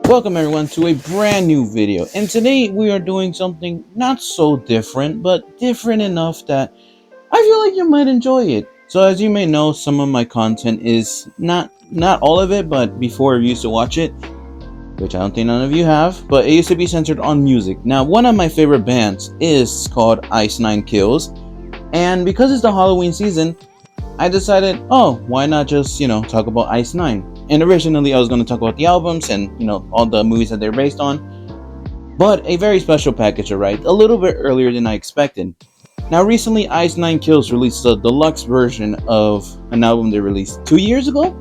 Welcome everyone to a brand new video, and today we are doing something not so different, but different enough that I feel like you might enjoy it. So as you may know, some of my content is not all of it, but before you used to watch it, which I don't think none of you have, but it used to be centered on music. Now one of my favorite bands is called Ice Nine Kills, and because it's the Halloween season, I decided, oh, why not just, talk about Ice Nine? And originally I was going to talk about the albums and, all the movies that they're based on. But a very special package arrived a little bit earlier than I expected. Now recently Ice Nine Kills released a deluxe version of an album they released 2 years ago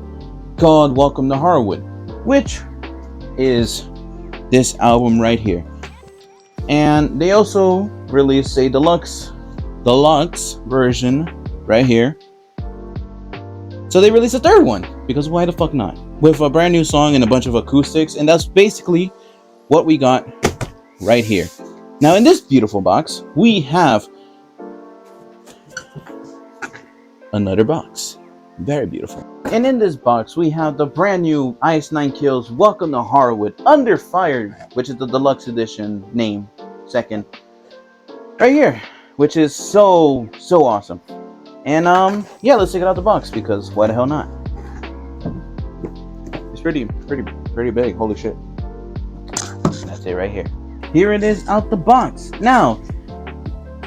called Welcome to Horrorwood, which is this album right here. And they also released a deluxe version right here. So they released a third one, because why the fuck not? With a brand new song and a bunch of acoustics, and that's basically what we got right here. Now in this beautiful box, we have another box. Very beautiful. And in this box, we have the brand new Ice Nine Kills Welcome to Horrorwood Under Fire, which is the deluxe edition name, second. Right here, which is so awesome. And yeah, let's take it out the box, because why the hell not? It's pretty big. Holy shit. That's it right here. Here it is out the box. Now,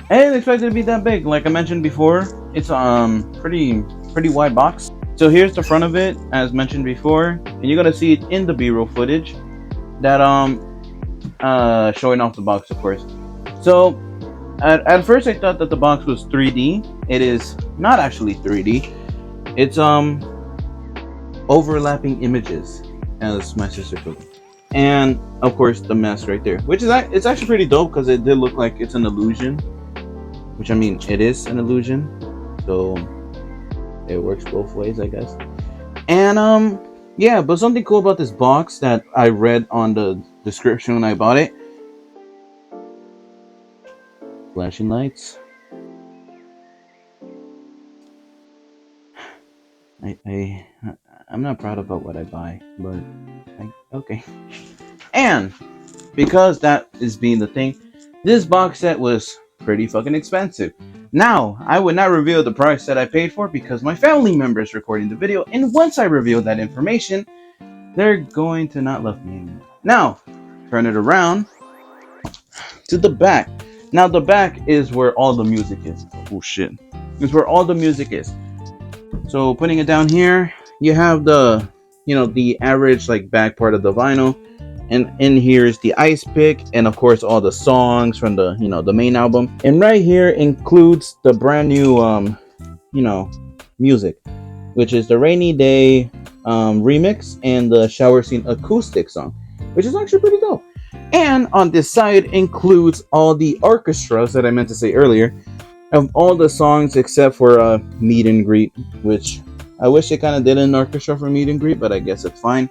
I didn't expect it to be that big. Like I mentioned before, it's pretty wide box. So here's the front of it, as mentioned before, and you're gonna see it in the B-roll footage that showing off the box, of course. So at first I thought that the box was 3D. It is not actually 3D. It's overlapping images, as my sister told me. And of course the mask right there, which is it's actually pretty dope, because it did look like it's an illusion, which I mean it is an illusion, so it works both ways, I guess. And yeah, but something cool about this box that I read on the description when I bought it: flashing lights. I'm not proud about what I buy, but okay. And because that is being the thing, this box set was pretty fucking expensive. Now, I would not reveal the price that I paid for, because my family member is recording the video, and once I reveal that information, they're going to not love me anymore. Now, turn it around to the back. Now the back is where all the music is. Oh shit. It's where all the music is. So putting it down here, you have the, the average like back part of the vinyl. And in here is the ice pick, and of course all the songs from the, the main album. And right here includes the brand new, music, which is the Rainy Day remix and the shower scene acoustic song, which is actually pretty dope. And on this side includes all the orchestras that I meant to say earlier, of all the songs except for Meet and Greet, which I wish they kind of did an orchestra for Meet and Greet, but I guess it's fine.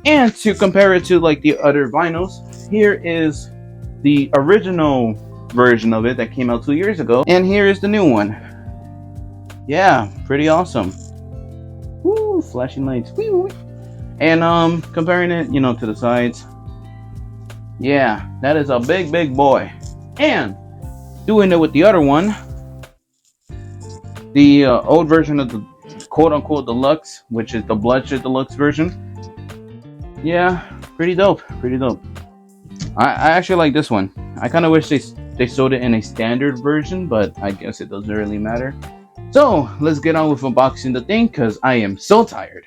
And to compare it to like the other vinyls, here is the original version of it that came out 2 years ago, and here is the new one. Yeah, pretty awesome. Woo, flashing lights. Woo. And comparing it, to the sides. Yeah, that is a big boy. And doing it with the other one, the old version of the quote-unquote deluxe, which is the Bloodshed Deluxe version. Yeah, pretty dope. I actually like this one. I kind of wish they sold it in a standard version, but I guess it doesn't really matter. So let's get on with unboxing the thing, because I am so tired.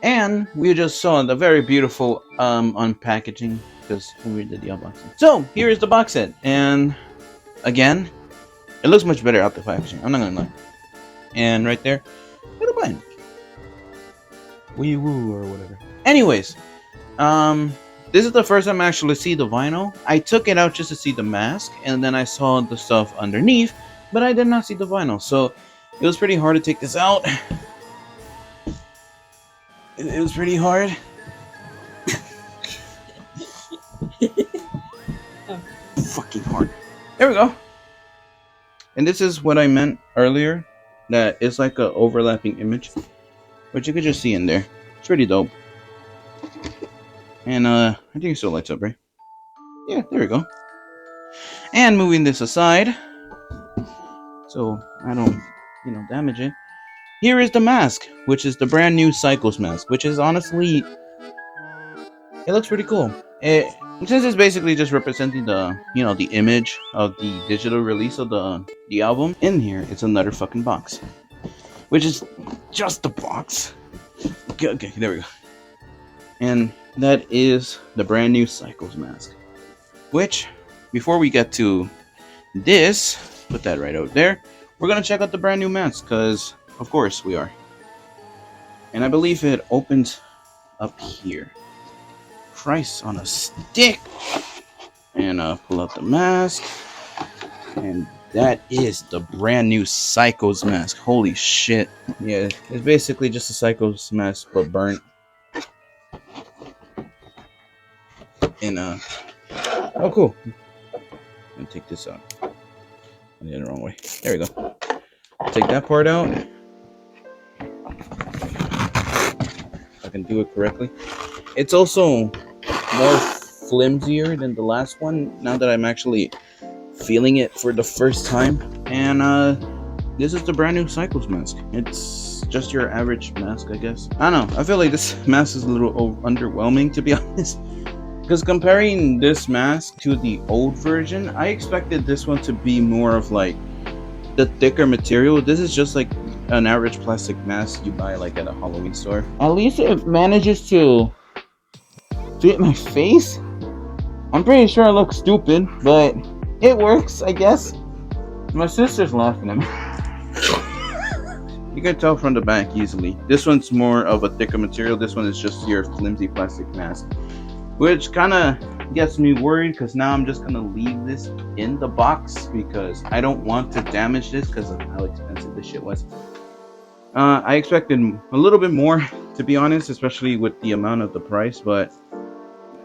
And we just saw the very beautiful unpackaging, because we did the unboxing. So here is the box set, and again, it looks much better out the packaging, I'm not gonna lie. And right there, little button, wee woo or whatever. Anyways, this is the first time I actually see the vinyl. I took it out just to see the mask, and then I saw the stuff underneath, but I did not see the vinyl, so it was pretty hard to take this out. It was pretty hard. fucking hard. There we go. And this is what I meant earlier, that it's like a overlapping image, which you could just see in there. It's pretty dope. And I think it still lights up, right? Yeah, there we go. And moving this aside, so I don't, damage it. Here is the mask, which is the brand new Cycles mask, which is honestly, it looks pretty cool. Since it's basically just representing the, the image of the digital release of the album. In here, it's another fucking box, which is just the box. Okay, there we go. And that is the brand new Cycles mask. Which, before we get to this, put that right out there. We're gonna check out the brand new mask, because of course we are. And I believe it opens up here. Christ on a stick. And pull out the mask. And that is the brand new Psychos mask. Holy shit. Yeah, it's basically just a Psychos mask, but burnt. And oh cool. I'm gonna take this out. I did it the wrong way. There we go. Take that part out. If I can do it correctly. It's also more flimsier than the last one, now that I'm actually feeling it for the first time. And this is the brand new Cycles mask. It's just your average mask, I guess. I don't know. I feel like this mask is a little underwhelming, to be honest. Because comparing this mask to the old version, I expected this one to be more of like the thicker material. This is just like an average plastic mask you buy like at a Halloween store. At least it manages to fit my face. I'm pretty sure I look stupid, but it works, I guess. My sister's laughing at me. You can tell from the back easily. This one's more of a thicker material. This one is just your flimsy plastic mask, which kind of gets me worried, because now I'm just going to leave this in the box because I don't want to damage this because of how expensive this shit was. I expected a little bit more, to be honest, especially with the amount of the price, but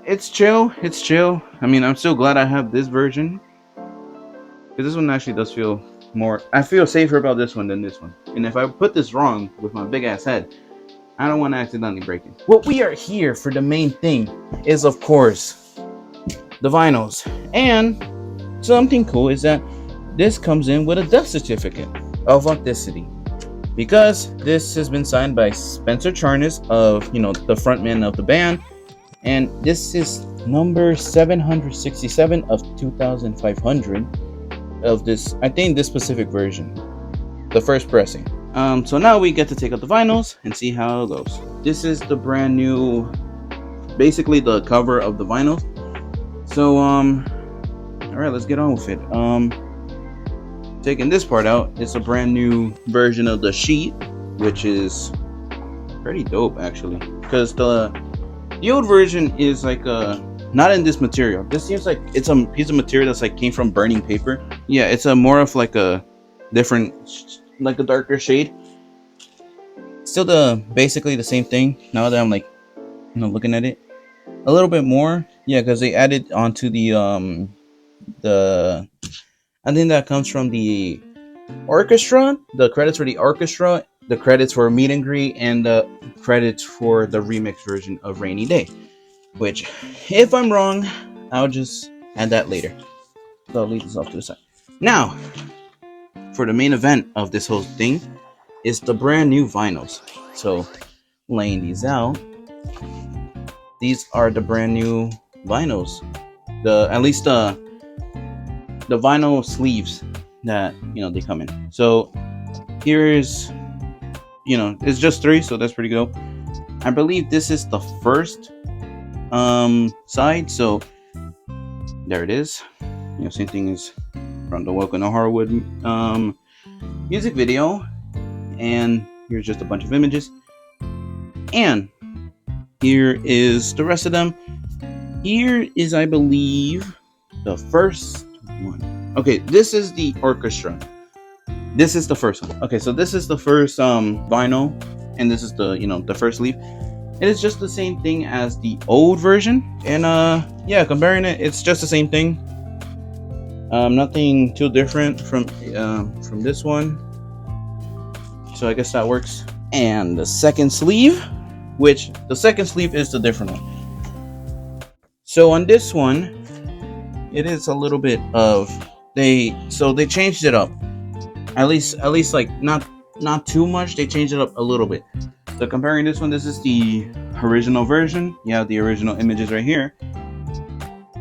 it's chill. It's chill. I mean, I'm still glad I have this version, because this one actually does feel more, I feel safer about this one than this one. And if I put this wrong with my big ass head, I don't want to accidentally break it. What we are here for, the main thing, is of course the vinyls. And something cool is that this comes in with a death certificate of authenticity, because this has been signed by Spencer Charnas, of the frontman of the band, and this is number 767 of 2500 of this, I think, this specific version, the first pressing. So now we get to take out the vinyls and see how it goes. This is the brand new, basically the cover of the vinyls. So all right, let's get on with it. Taking this part out, it's a brand new version of the sheet, which is pretty dope actually, because the old version is like not in this material. This seems like it's a piece of material that's like came from burning paper. Yeah, it's a more of like a different, like a darker shade. Still basically the same thing. Now that I'm like looking at it a little bit more, yeah, because they added onto the I think that comes from the orchestra, the credits for the orchestra, the credits for meet and greet, and the credits for the remix version of Rainy Day, which, if I'm wrong, I'll just add that later. So I'll leave this off to the side. Now, for the main event of this whole thing is the brand new vinyls. So, laying these out, these are the brand new vinyls. At least the vinyl sleeves that they come in. So here's it's just 3, so that's pretty good. I believe this is the first side, so there it is. Same thing as from the Welcome to Horrorwood music video, and here's just a bunch of images, and here is the rest of them. Here is, I believe, the first one. Okay, this is the orchestra. This is the first one. Okay, so this is the first vinyl, and this is the the first leaf. It is just the same thing as the old version, and yeah, comparing it, it's just the same thing. Nothing too different from this one, so I guess that works. And the second sleeve, which the second sleeve is the different one. So on this one, it is a little bit of they changed it up. At least like not too much. They changed it up a little bit. So comparing this one, this is the original version. You have the original images right here.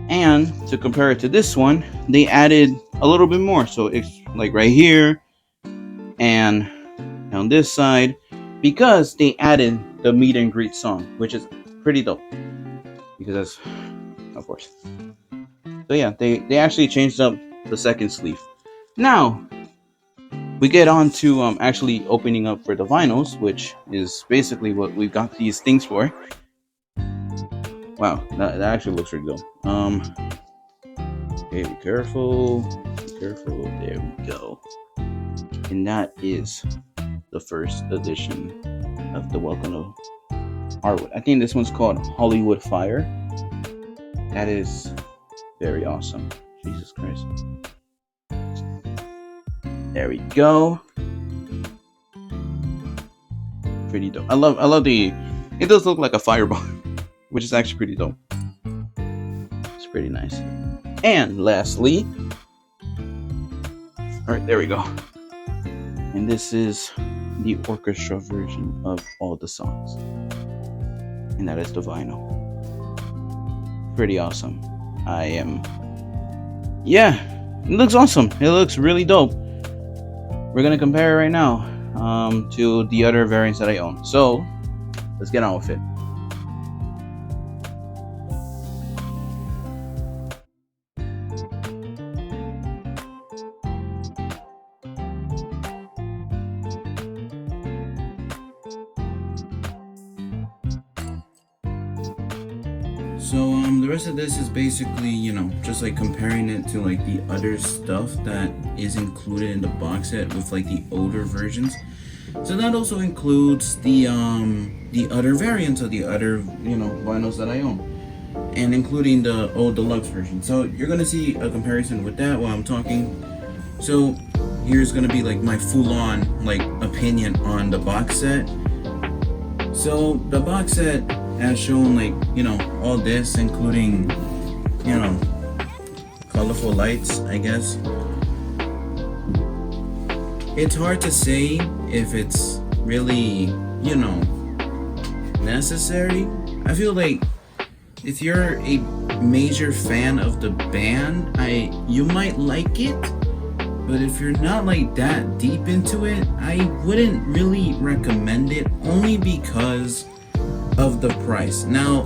And to compare it to this one, they added a little bit more. So it's like right here and on this side, because they added the meet and greet song, which is pretty dope. Because that's, of course. So yeah, they actually changed up the second sleeve. Now, we get on to actually opening up for the vinyls, which is basically what we've got these things for. Wow, that actually looks pretty dope. Okay, be careful. There we go. And that is the first edition of the Welcome to Horrorwood. I think this one's called Hollywood Fire. That is very awesome. Jesus Christ. There we go. Pretty dope. I love the. It does look like a fireball, which is actually pretty dope. It's pretty nice. And lastly, all right, there we go. And this is the orchestra version of all the songs, and that is the vinyl. Pretty awesome. Yeah, it looks awesome. It looks really dope. We're gonna compare it right now to the other variants that I own. So let's get on with it. So the rest of this is basically, you know, just like comparing it to like the other stuff that is included in the box set with like the older versions. So that also includes the other variants of the other, you know, vinyls that I own, and including the old deluxe version. So you're gonna see a comparison with that while I'm talking. So here's gonna be like my full-on like opinion on the box set. So the box set has shown, like, you know, all this, including, you know, colorful lights, I guess. It's hard to say if it's really, you know, necessary. I feel like if you're a major fan of the band, you might like it, but if you're not like that deep into it, I wouldn't really recommend it, only because of the price. Now,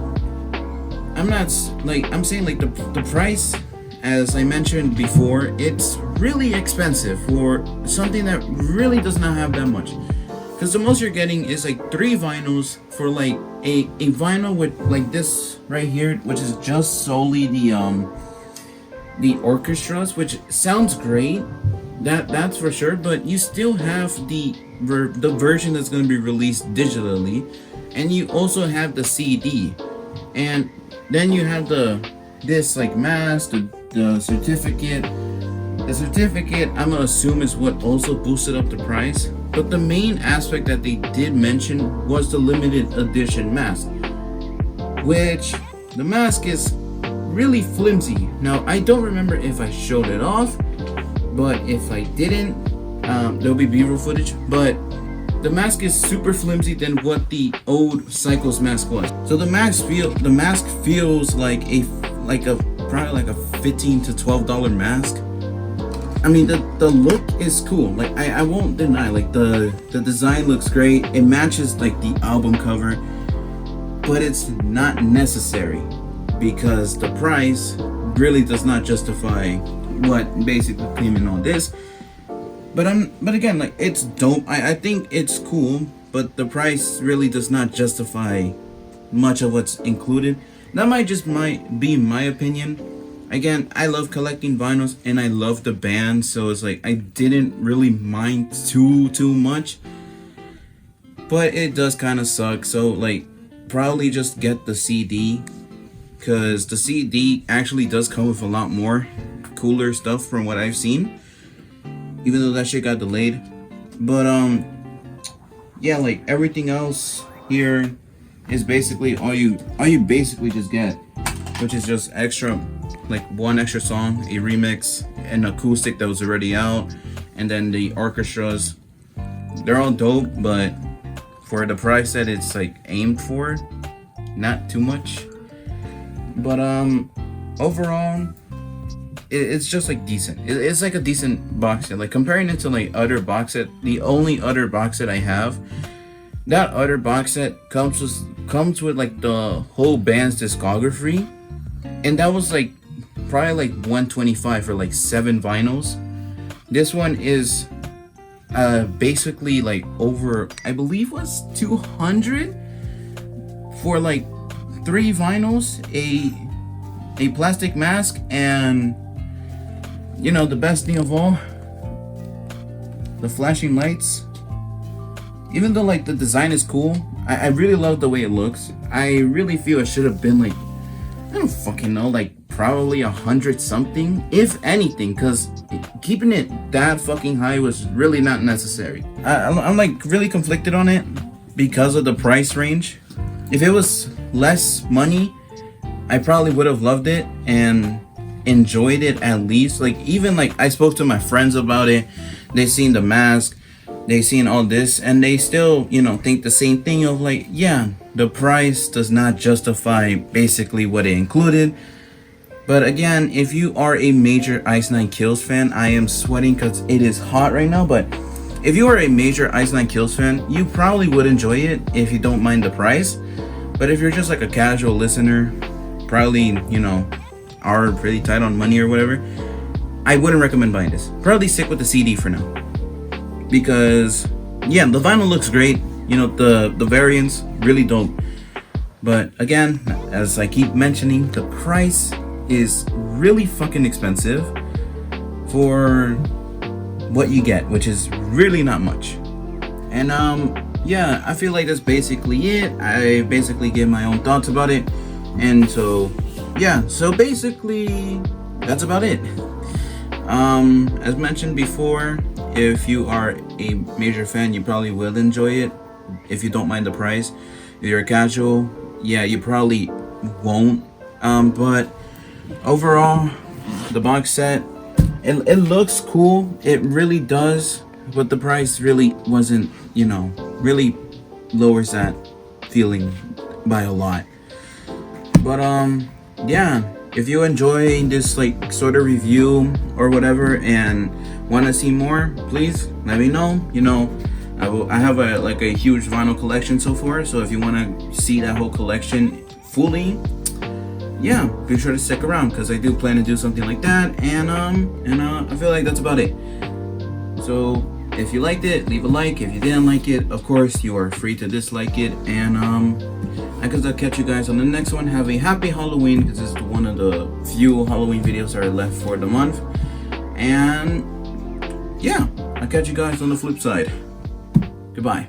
I'm saying like the price, as I mentioned before, it's really expensive for something that really does not have that much. Because the most you're getting is like 3 vinyls for like a vinyl with like this right here, which is just solely the orchestras, which sounds great. That's for sure, but you still have the version that's going to be released digitally, and you also have the CD, and then you have this like mask, the certificate. The certificate, I'm gonna assume, is what also boosted up the price. But the main aspect that they did mention was the limited edition mask, which the mask is really flimsy. Now, I don't remember if I showed it off, but if I didn't, there'll be B-roll footage. But the mask is super flimsy than what the old Cycles mask was. So the mask feels like probably like a $15 to $12 mask. I mean, the look is cool. Like, I won't deny, like the design looks great. It matches like the album cover, but it's not necessary because the price really does not justify what basically came in on this. But again, like, it's dope. I think it's cool, but the price really does not justify much of what's included. That might be my opinion. Again, I love collecting vinyls and I love the band, so it's like I didn't really mind too much. But it does kind of suck, so like probably just get the CD because the CD actually does come with a lot more cooler stuff from what I've seen, even though that shit got delayed. But yeah, like everything else here is basically all you basically just get, which is just extra, like one extra song, a remix, an acoustic that was already out, and then the orchestras. They're all dope, but for the price that it's like aimed for, not too much. But overall, it's just like decent. It's like a decent box set. Like comparing it to like other box set, the only other box set I have, that other box set comes with like the whole band's discography, and that was like probably like $125 for like 7 vinyls. This one is basically like over, I believe was $200 for like 3 vinyls, a plastic mask, and you know, the best thing of all, the flashing lights. Even though like the design is cool, I really love the way it looks. I really feel it should have been like, I don't fucking know, like probably 100 something, if anything, because keeping it that fucking high was really not necessary. I'm like really conflicted on it because of the price range. If it was less money, I probably would have loved it and enjoyed it at least. Like even like I spoke to my friends about it, they seen the mask, they seen all this, and they still, you know, think the same thing of like, yeah, the price does not justify basically what it included. But again, if you are a major Ice Nine Kills fan, I am sweating because it is hot right now, but if you are a major Ice Nine Kills fan, you probably would enjoy it if you don't mind the price. But if you're just like a casual listener, probably, you know, are pretty tight on money or whatever, I wouldn't recommend buying this. Probably stick with the CD for now, because yeah, the vinyl looks great, you know, the variants really dope. But again, as I keep mentioning, the price is really fucking expensive for what you get, which is really not much. And yeah, I feel like that's basically it. I basically give my own thoughts about it, and so yeah, so basically that's about it. As mentioned before, if you are a major fan, you probably will enjoy it if you don't mind the price. If you're a casual, yeah, you probably won't. But overall, the box set, it looks cool, it really does, but the price really wasn't, you know, really lowers that feeling by a lot. But yeah, if you enjoy this like sort of review or whatever and want to see more, please let me know. You know, I have a huge vinyl collection so far, so if you want to see that whole collection fully, yeah, be sure to stick around, because I do plan to do something like that. And I feel like that's about it. So if you liked it, leave a like. If you didn't like it, of course you are free to dislike it. And I guess I'll catch you guys on the next one. Have a happy Halloween, because this is one of the few Halloween videos that are left for the month. And yeah, I'll catch you guys on the flip side. Goodbye.